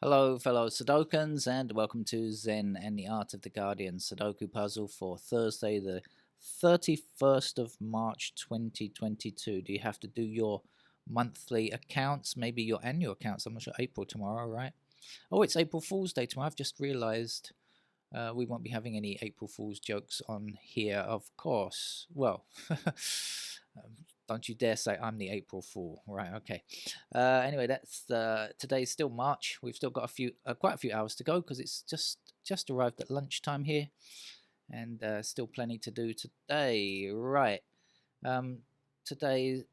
Hello, fellow Sudokans, and welcome to Zen and the Art of the Guardian Sudoku puzzle for Thursday, the 31st of March 2022. Do you have to do your monthly accounts, maybe your annual accounts? I'm not sure. April tomorrow, right? Oh, it's April Fool's Day tomorrow. I've just realized we won't be having any April Fool's jokes on here, of course. Well, don't you dare say I'm the April Fool, right? Okay. Anyway, that's today's still March. We've still got quite a few hours to go because it's just arrived at lunchtime here, and still plenty to do today. Right. Um, today,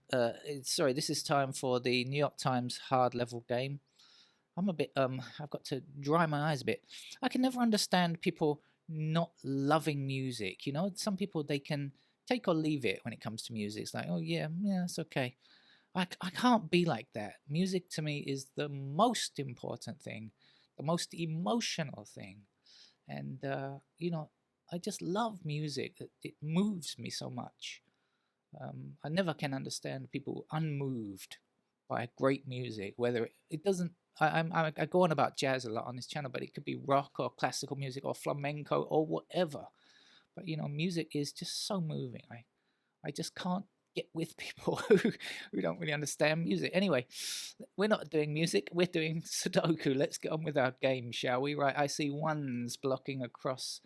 sorry, this is time for the New York Times hard level game. I'm a bit I've got to dry my eyes a bit. I can never understand people not loving music. You know, some people, they can take or leave it when it comes to music. It's like, oh yeah, yeah, it's okay. I can't be like that. Music to me is the most important thing, the most emotional thing. And I just love music. It moves me so much. I never can understand people unmoved by great music, whether it doesn't. I go on about jazz a lot on this channel, but it could be rock or classical music or flamenco or whatever. But music is just so moving. I just can't get with people who don't really understand music. Anyway, we're not doing music, we're doing Sudoku. Let's get on with our game, shall we? Right, I see ones blocking across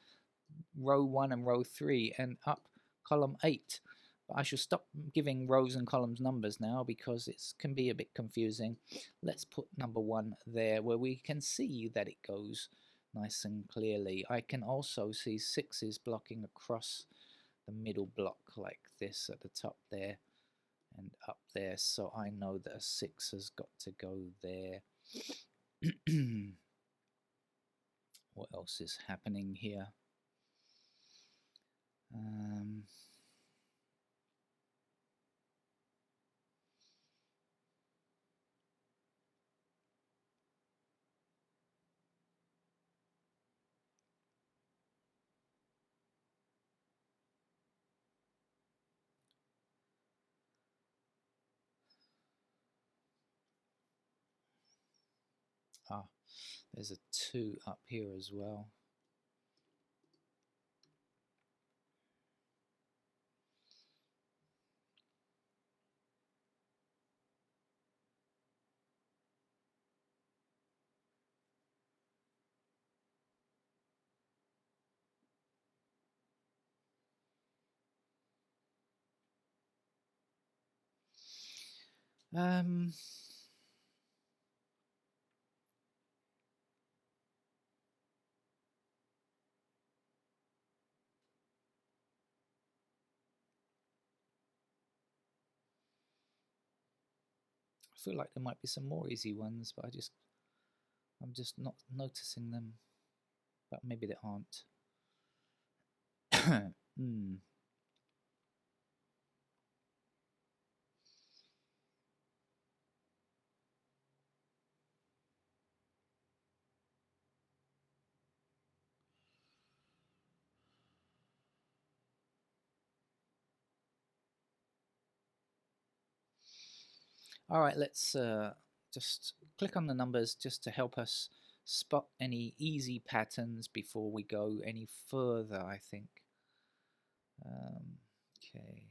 row 1 and row 3 and up column 8. But I shall stop giving rows and columns numbers now because it can be a bit confusing. Let's put number 1 there where we can see that it goes nice and clearly. I can also see 6s blocking across the middle block like this at the top there and up there, so I know that a 6 has got to go there. What else is happening here? Um, there's a 2 up here as well. Um, I feel like there might be some more easy ones, but I'm just not noticing them. But maybe there aren't. Hmm. All right, let's just click on the numbers just to help us spot any easy patterns before we go any further, I think. Okay.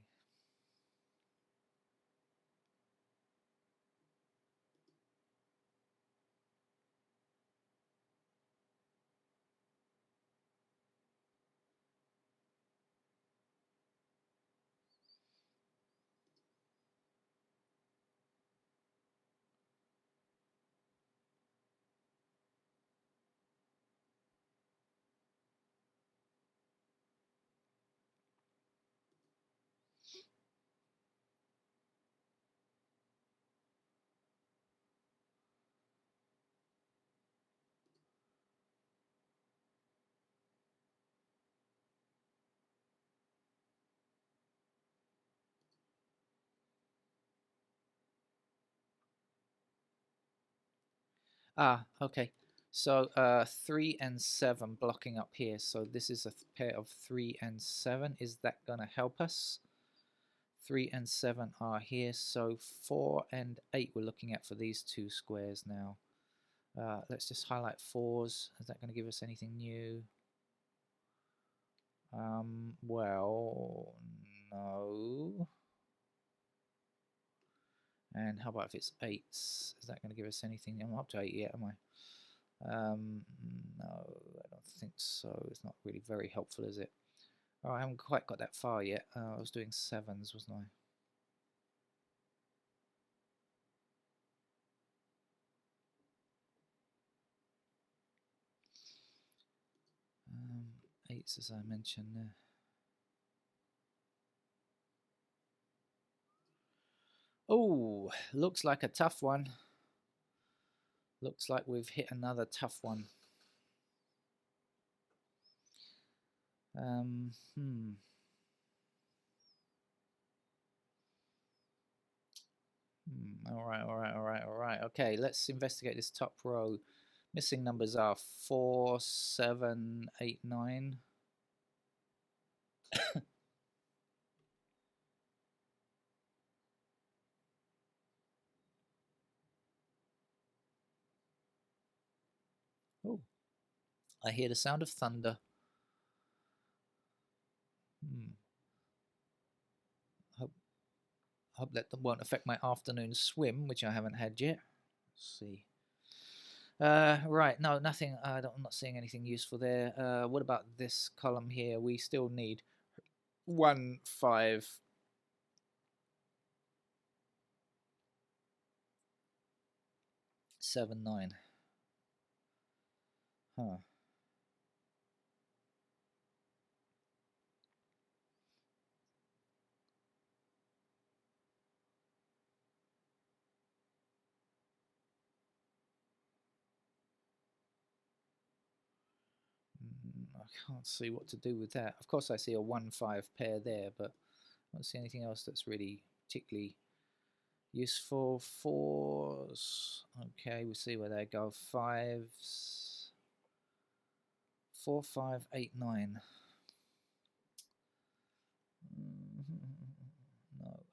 Okay. So 3 and 7 blocking up here. So this is a pair of 3 and 7. Is that going to help us? 3 and 7 are here. So 4 and 8 we're looking at for these two squares now. Let's just highlight 4s. Is that going to give us anything new? Well, no. And how about if it's 8s? Is that going to give us anything? I'm not up to 8 yet, am I? No, I don't think so. It's not really very helpful, is it? Oh, I haven't quite got that far yet. I was doing 7s, wasn't I? 8s, as I mentioned there. Oh, looks like a tough one. Looks like we've hit another tough one. All right. Okay, let's investigate this top row. Missing numbers are 4, 7, 8, 9. Oh, I hear the sound of thunder. Hope that won't affect my afternoon swim, which I haven't had yet. Let's see. Right, no, nothing. I'm not seeing anything useful there. What about this column here? We still need 1, 5, 7, 9. Huh. I can't see what to do with that. Of course, I see a 1, 5 pair there, but I don't see anything else that's really particularly useful. 4s. Okay, we'll see where they go. 5s. 4, 5, 8, 9. No.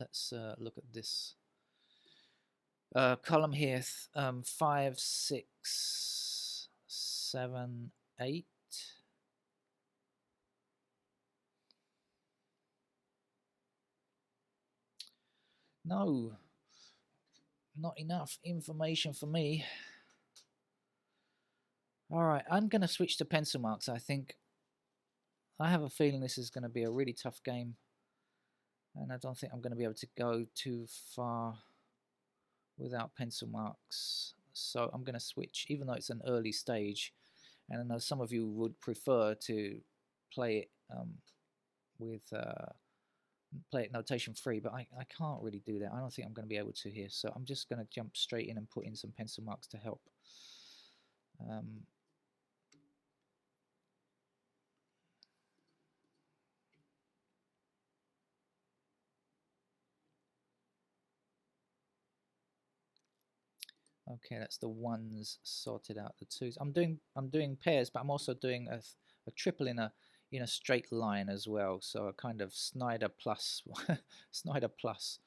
Let's look at this column here. 5, 6, 7, 8. No, not enough information for me. All right, I'm going to switch to pencil marks, I think. I have a feeling this is going to be a really tough game. And I don't think I'm going to be able to go too far without pencil marks. So I'm going to switch, even though it's an early stage. And I know some of you would prefer to play it with play it notation free, but I can't really do that. I don't think I'm going to be able to here. So I'm just going to jump straight in and put in some pencil marks to help. Okay, that's the 1s sorted out. The 2s. I'm doing pairs, but I'm also doing a triple in a straight line as well. So a kind of Snyder plus Snyder plus,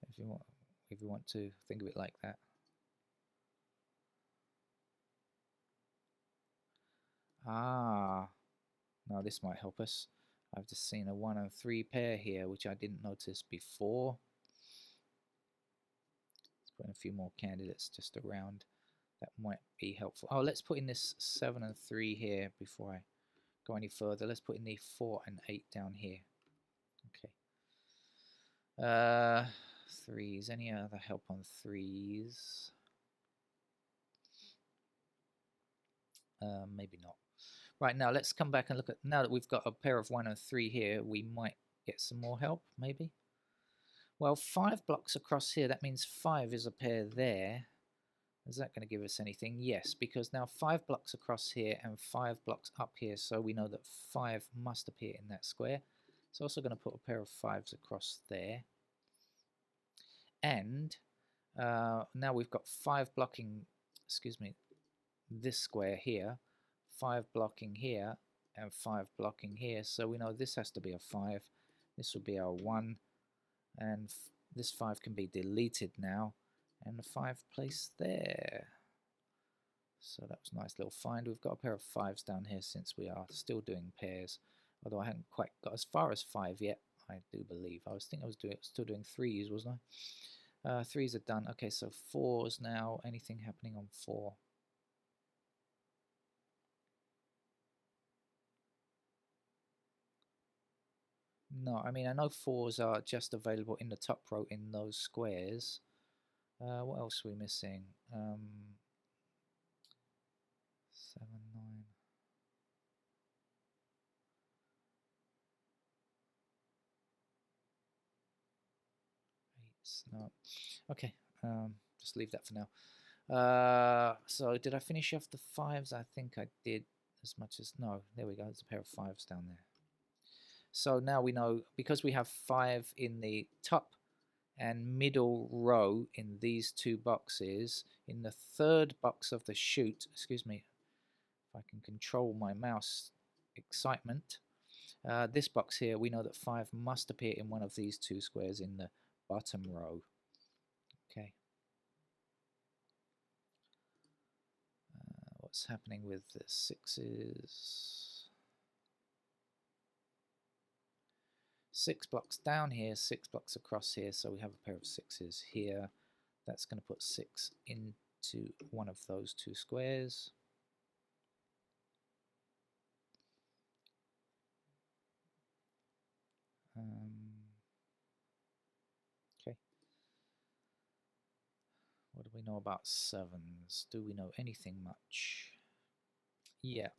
if you want to think of it like that. Ah, now this might help us. I've just seen a 1 and 3 pair here, which I didn't notice before. Let's put in a few more candidates just around. That might be helpful. Oh, let's put in this 7 and 3 here before I go any further. Let's put in the 4 and 8 down here. Okay. 3s. Any other help on 3s? Maybe not. Right, now let's come back and look at, now that we've got a pair of 1 and 3 here, we might get some more help, maybe. Well, 5 blocks across here, that means 5 is a pair there. Is that going to give us anything? Yes, because now 5 blocks across here and 5 blocks up here, so we know that 5 must appear in that square. It's also going to put a pair of 5s across there. And now we've got 5 blocking, excuse me, this square here, 5 blocking here, and 5 blocking here. So we know this has to be a 5. This will be our 1, and this 5 can be deleted now, and the 5 placed there. So that was a nice little find. We've got a pair of 5s down here since we are still doing pairs, although I haven't quite got as far as 5 yet, I do believe. I was thinking I was still doing 3s, wasn't I? 3s are done. Okay, so 4s now. Anything happening on 4? No, I mean, I know 4s are just available in the top row in those squares. What else are we missing? 7, 9. 8s, no. Okay, just leave that for now. So did I finish off the 5s? I think I did as much as... No, there we go. There's a pair of 5s down there. So now we know, because we have 5 in the top and middle row in these 2 boxes, in the 3rd box of the chute, excuse me, if I can control my mouse excitement, this box here, we know that 5 must appear in one of these 2 squares in the bottom row. Okay. What's happening with the 6s? 6 blocks down here, 6 blocks across here, so we have a pair of 6s here. That's going to put 6 into one of those 2 squares. Okay. What do we know about 7s? Do we know anything much? Yeah.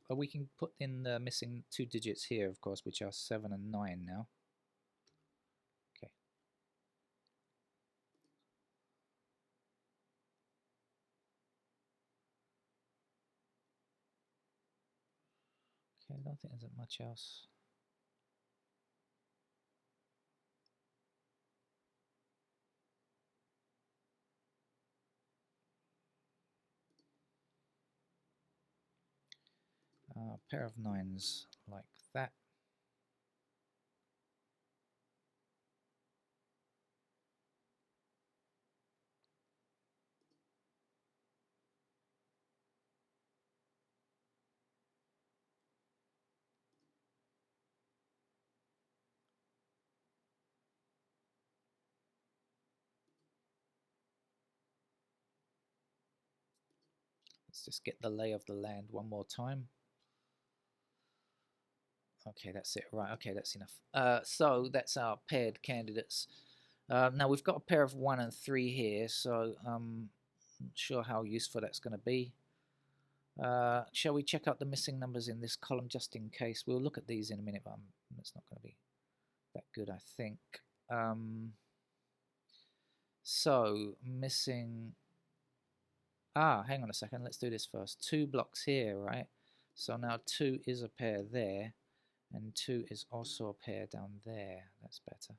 We can put in the missing 2 digits here, of course, which are 7 and 9 now. Okay. Okay, I don't think there's much else. Pair of 9s like that. Let's just get the lay of the land one more time. Okay, that's it. Right, okay, that's enough. So that's our paired candidates. Now we've got a pair of 1 and 3 here, so I'm not sure how useful that's going to be. Shall we check out the missing numbers in this column just in case? We'll look at these in a minute, but it's not going to be that good, I think. So missing... hang on a second. Let's do this first. 2 blocks here, right? So now 2 is a pair there, and 2 is also a pair down there. That's better.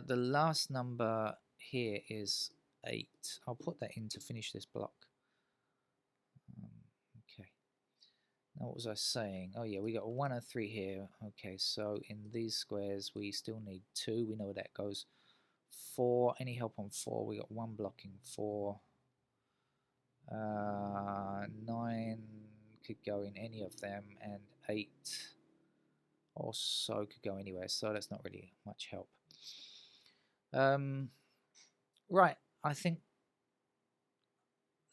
The last number here is 8. I'll put that in to finish this block. Okay. Now what was I saying? Oh yeah, we got a 1 and 3 here. Okay, so in these squares we still need 2. We know where that goes. 4. Any help on 4? We got 1 blocking 4. 9 could go in any of them, and 8 also could go anywhere, so that's not really much help. Right, I think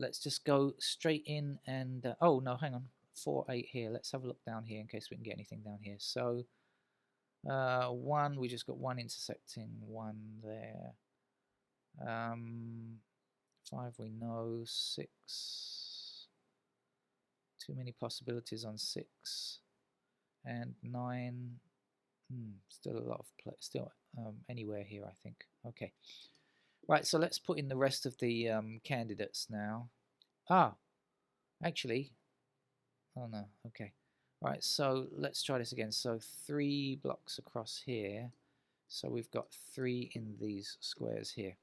let's just go straight in and oh no, hang on, 4, 8 here. Let's have a look down here in case we can get anything down here. So 1, we just got 1 intersecting 1 there. 5 we know. 6, too many possibilities on 6. And 9. Still a lot of still anywhere here, I think. Okay. Right, so let's put in the rest of the candidates now. Ah, actually, oh no, okay. Right, so let's try this again. So 3 blocks across here. So we've got 3 in these squares here.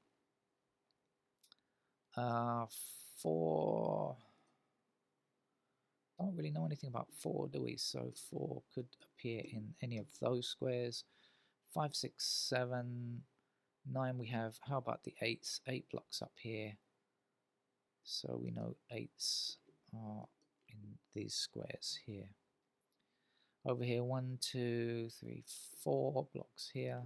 4. Don't really know anything about 4, do we? So 4 could appear in any of those squares. 5, 6, 7, 9 we have. How about the 8s? 8 blocks up here. So we know 8s are in these squares here. Over here, 1, 2, 3, 4 blocks here.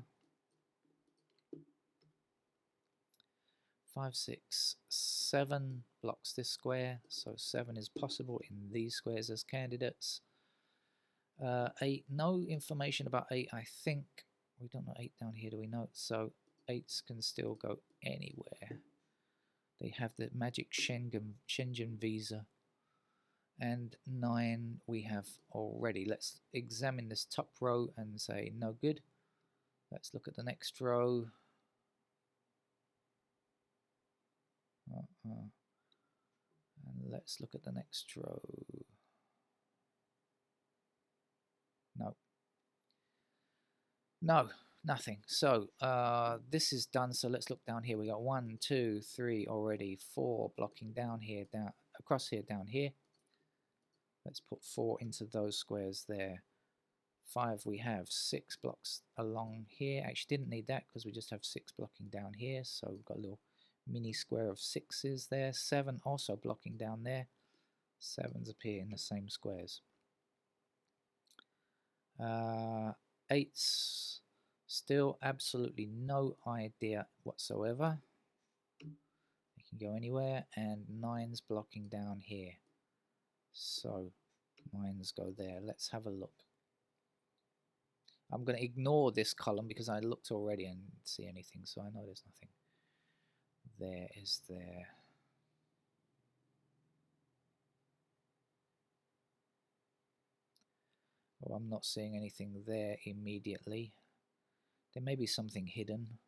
5, 6, 7 blocks this square. So 7 is possible in these squares as candidates. 8, no information about 8, I think. We don't know 8 down here, do we know? So 8s can still go anywhere. They have the magic Schengen visa. And 9 we have already. Let's examine this top row and say no good. Let's look at the next row. And let's look at the next row. No. No, nothing. So this is done. So let's look down here. We got 1, 2, 3 already. 4 blocking down here, down across here, down here. Let's put 4 into those squares there. 5 we have 6 blocks along here. Actually didn't need that because we just have 6 blocking down here. So we've got a little mini square of 6s there. 7 also blocking down there. 7s appear in the same squares. 8s, still absolutely no idea whatsoever. They can go anywhere. And 9s blocking down here. So 9s go there. Let's have a look. I'm going to ignore this column because I looked already and didn't see anything, so I know there's nothing there, is there? Oh, I'm not seeing anything there immediately. There may be something hidden.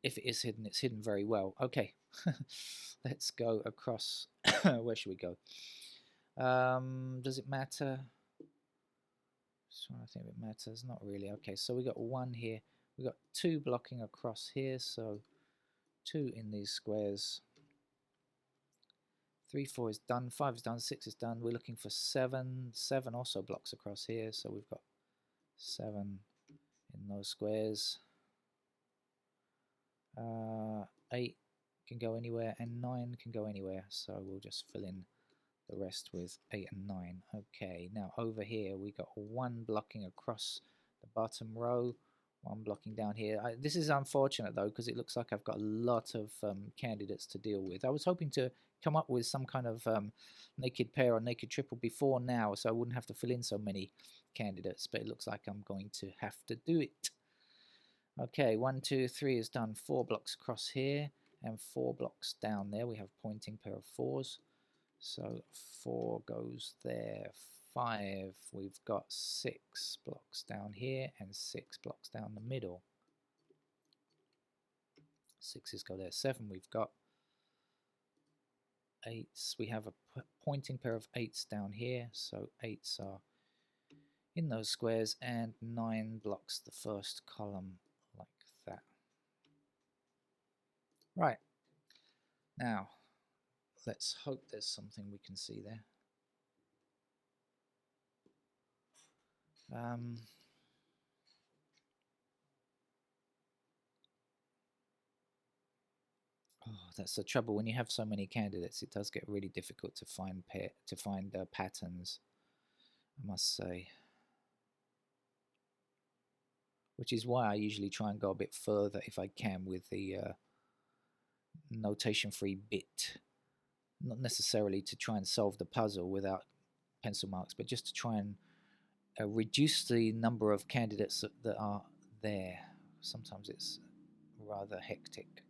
If it is hidden, it's hidden very well. Okay, let's go across. Where should we go? Does it matter? Just trying to think if it matters. Not really. Okay, so we got 1 here. We got 2 blocking across here, so 2 in these squares. 3, 4 is done. 5 is done. 6 is done. We're looking for 7. 7 also blocks across here, so we've got 7 in those squares. 8 can go anywhere, and 9 can go anywhere, so we'll just fill in the rest with 8 and 9. Okay, now over here we got 1 blocking across the bottom row, 1 blocking down here. This is unfortunate though, because it looks like I've got a lot of candidates to deal with. I was hoping to come up with some kind of naked pair or naked triple before now, so I wouldn't have to fill in so many candidates, but it looks like I'm going to have to do it. Okay, 1, 2, 3 is done. 4 blocks across here and 4 blocks down there. We have pointing pair of 4s. So 4 goes there. 5, we've got 6 blocks down here and 6 blocks down the middle. 6s go there. 7, we've got 8s. We have a pointing pair of 8s down here. So 8s are in those squares, and 9 blocks the first column like that. Right. Now, let's hope there's something we can see there. Oh, that's the trouble when you have so many candidates. It does get really difficult to find patterns, I must say. Which is why I usually try and go a bit further if I can with the notation-free bit. Not necessarily to try and solve the puzzle without pencil marks, but just to try and reduce the number of candidates that are there. Sometimes it's rather hectic.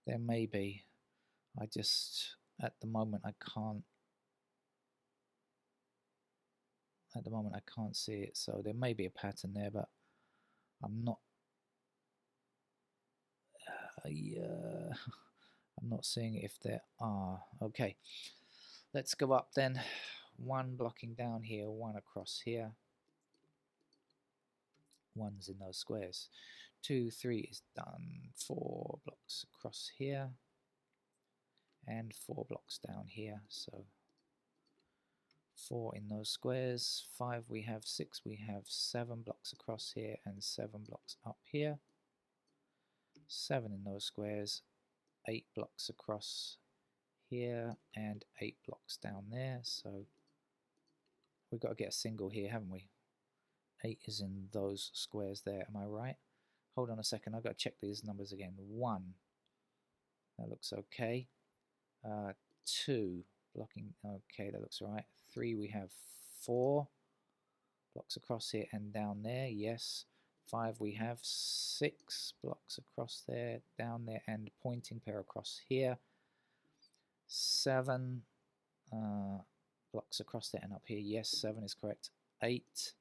There may be. I just, at the moment, I can't. At the moment, I can't see it. So there may be a pattern there, but I'm not. Yeah, I'm not seeing if there are. Okay, let's go up then. One blocking down here, one across here. One's in those squares. 2, 3 is done. 4 blocks across here. And 4 blocks down here. So 4 in those squares. 5 we have, 6 we have, 7 blocks across here and 7 blocks up here. 7 in those squares. 8 blocks across here and 8 blocks down there. So we've got to get a single here, haven't we? 8 is in those squares there. Am I right? Hold on a second. I've got to check these numbers again. 1. That looks okay. 2. Blocking. Okay, that looks right. 3, we have 4 blocks across here and down there. Yes. 5, we have 6 blocks across there, down there, and pointing pair across here. 7 blocks across there and up here. Yes, 7 is correct. 8.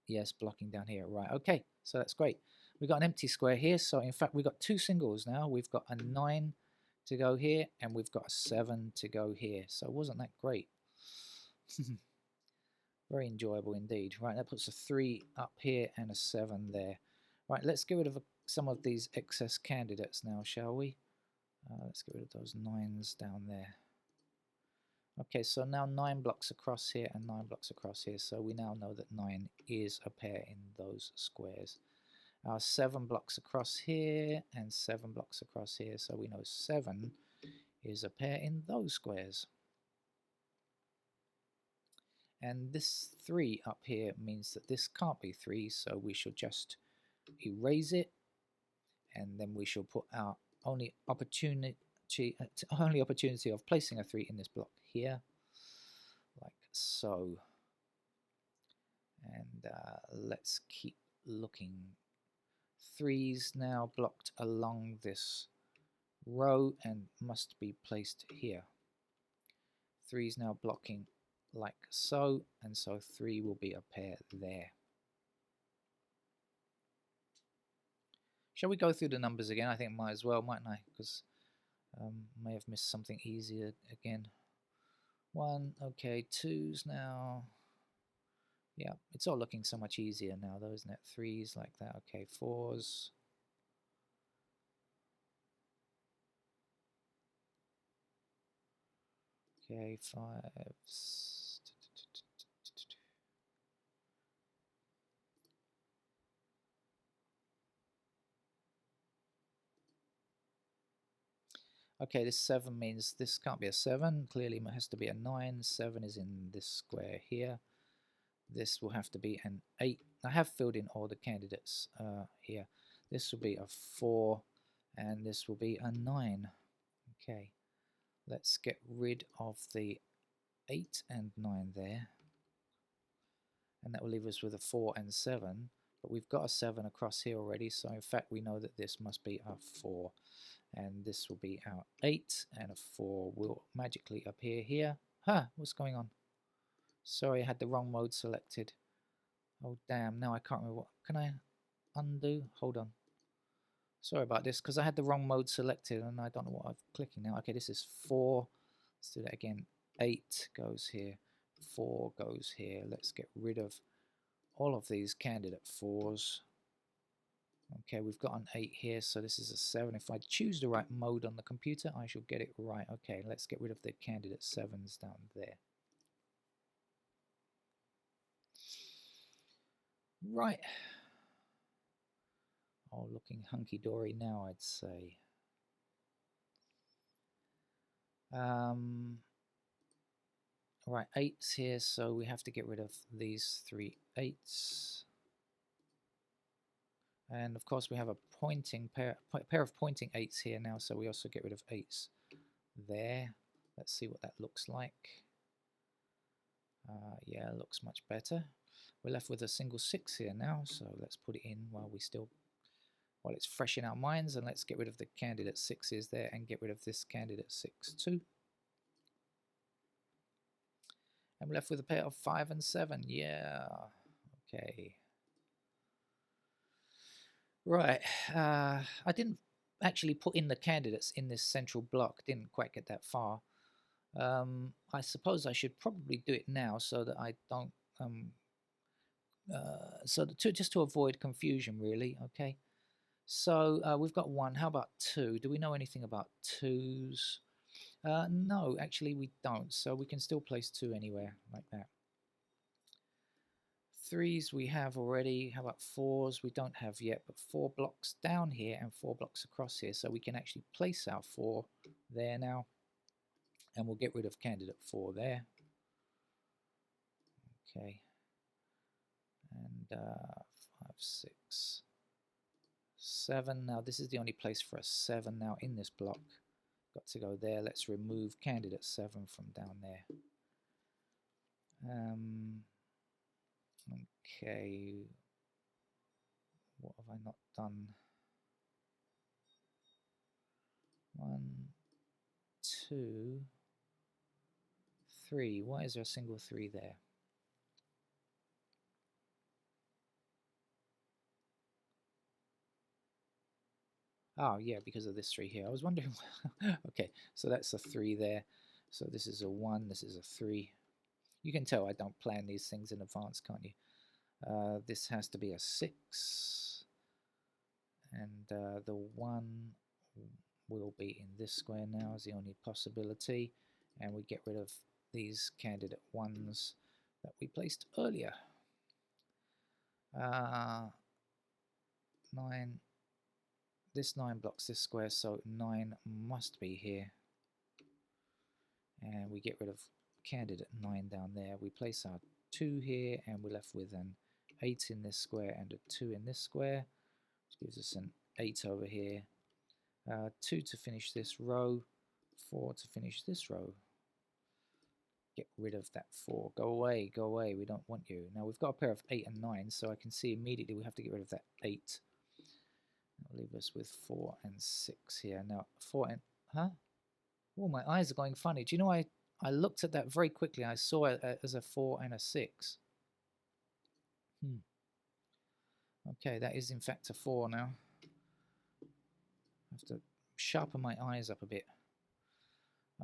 Yes, blocking down here. Right, okay, so that's great. We've got an empty square here, so in fact we've got 2 singles now. We've got a 9 to go here, and we've got a 7 to go here. So wasn't that great? Very enjoyable indeed. Right, that puts a 3 up here and a 7 there. Right, let's get rid of some of these excess candidates now, shall we? Let's get rid of those 9s down there. Okay, so now 9 blocks across here and 9 blocks across here. So we now know that 9 is a pair in those squares. 7 blocks across here and 7 blocks across here. So we know 7 is a pair in those squares. And this 3 up here means that this can't be 3, so we should just erase it. And then we shall put our only opportunity of placing a 3 in this block here, like so. And let's keep looking. 3's now blocked along this row and must be placed here. 3's now blocking like so, and so 3 will be a pair there. Shall we go through the numbers again? I think I might as well, mightn't I? Because may have missed something easier again. 1, okay, 2's now. Yeah, it's all looking so much easier now though, isn't it? 3's like that, okay, 4's. Okay, 5's. Okay, this 7 means this can't be a 7. Clearly it has to be a 9. 7 is in this square here. This will have to be an 8. I have filled in all the candidates here. This will be a 4, and this will be a 9. Okay, let's get rid of the 8 and 9 there. And that will leave us with a 4 and 7. But we've got a 7 across here already, so in fact we know that this must be a 4. And this will be our 8, and a 4 will magically appear here. Huh, what's going on? Sorry, I had the wrong mode selected. Oh damn, now I can't remember what. Can I undo? Hold on. Sorry about this, because I had the wrong mode selected and I don't know what I'm clicking now. Okay, this is 4. Let's do that again. 8 goes here. 4 goes here. Let's get rid of all of these candidate 4's. Okay, we've got an 8 here, so this is a 7. If I choose the right mode on the computer, I shall get it right. Okay, let's get rid of the candidate 7's down there. Right. Oh, looking hunky-dory now, I'd say. Right, 8's here, so we have to get rid of these 3 8's. And of course we have a pointing pair of pointing 8s here now, so we also get rid of 8s there. Let's see what that looks like. Yeah, looks much better. We're left with a single 6 here now, so let's put it in while it's fresh in our minds, and let's get rid of the candidate 6s there and get rid of this candidate 6 too. And we're left with a pair of 5 and 7. Yeah, okay. Right, I didn't actually put in the candidates in this central block, didn't quite get that far. I suppose I should probably do it now so that I don't, just to avoid confusion really, okay? So we've got 1, how about 2? Do we know anything about 2s? No, actually we don't, so we can still place 2 anywhere like that. 3s we have already. How about 4s? We don't have yet, but 4 blocks down here and 4 blocks across here, so we can actually place our 4 there now, and we'll get rid of candidate 4 there. Okay, and 5, 6, 7. Now this is the only place for a 7 now in this block. Got to go there. Let's remove candidate 7 from down there. Okay, what have I not done? 1, 2, 3. Why is there a single 3 there? Oh yeah, because of this 3 here. I was wondering. Okay, so that's a 3 there. So this is a 1, this is a 3. You can tell I don't plan these things in advance, can't you? This has to be a 6. And the 1 will be in this square now is the only possibility. And we get rid of these candidate 1s that we placed earlier. 9. This 9 blocks this square, so 9 must be here. And we get rid of candidate 9 down there. We place our 2 here, and we're left with an 8 in this square and a 2 in this square, which gives us an 8 over here. 2 to finish this row, 4 to finish this row. Get rid of that 4. Go away, go away. We don't want you. Now we've got a pair of 8 and 9, so I can see immediately we have to get rid of that 8. That'll leave us with 4 and 6 here. Now 4 and... Huh? Oh, my eyes are going funny. Do you know, I looked at that very quickly. I saw it as a 4 and a 6. Okay, that is in fact a 4 now. I have to sharpen my eyes up a bit.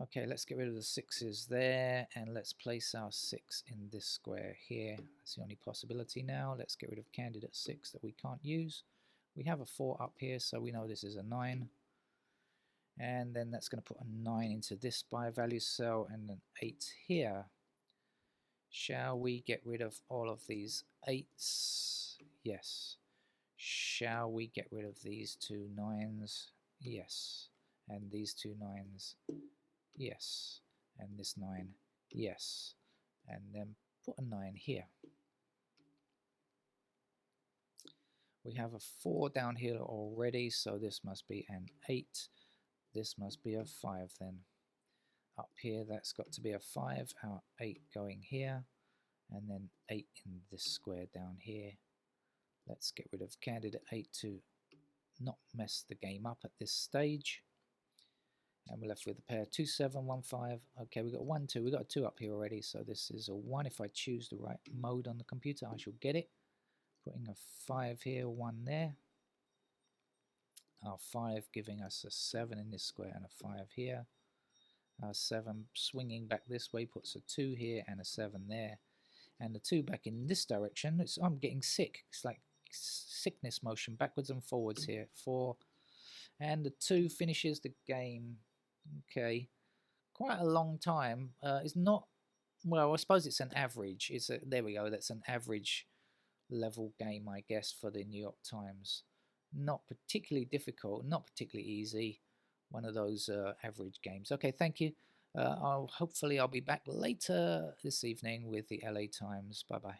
Okay, let's get rid of the 6s there, and let's place our 6 in this square here. That's the only possibility now. Let's get rid of candidate 6 that we can't use. We have a 4 up here, so we know this is a 9. And then that's going to put a 9 into this by value cell and an 8 here. Shall we get rid of all of these 8s? Yes. Shall we get rid of these 2 9s? Yes. And these 2 9s? Yes. And this 9? Yes. And then put a 9 here. We have a 4 down here already, so this must be an 8. This must be a 5 then. Up here, that's got to be a 5. Our 8 going here, and then 8 in this square down here. Let's get rid of candidate 8 to not mess the game up at this stage. And we're left with a pair 2 7 1 5. Okay, we got 1 2. We got a 2 up here already, so this is a 1. If I choose the right mode on the computer, I shall get it. Putting a 5 here, 1 there. Our 5 giving us a 7 in this square and a 5 here. Our 7 swinging back this way puts a 2 here and a 7 there. And the 2 back in this direction. I'm getting sick. It's like sickness motion backwards and forwards here. 4. And the 2 finishes the game. Okay. Quite a long time. It's not... Well, I suppose it's an average. There we go. That's an average level game, I guess, for the New York Times. Not particularly difficult, not particularly easy. One of those average games. Okay, thank you. Hopefully I'll be back later this evening with the LA Times. Bye-bye.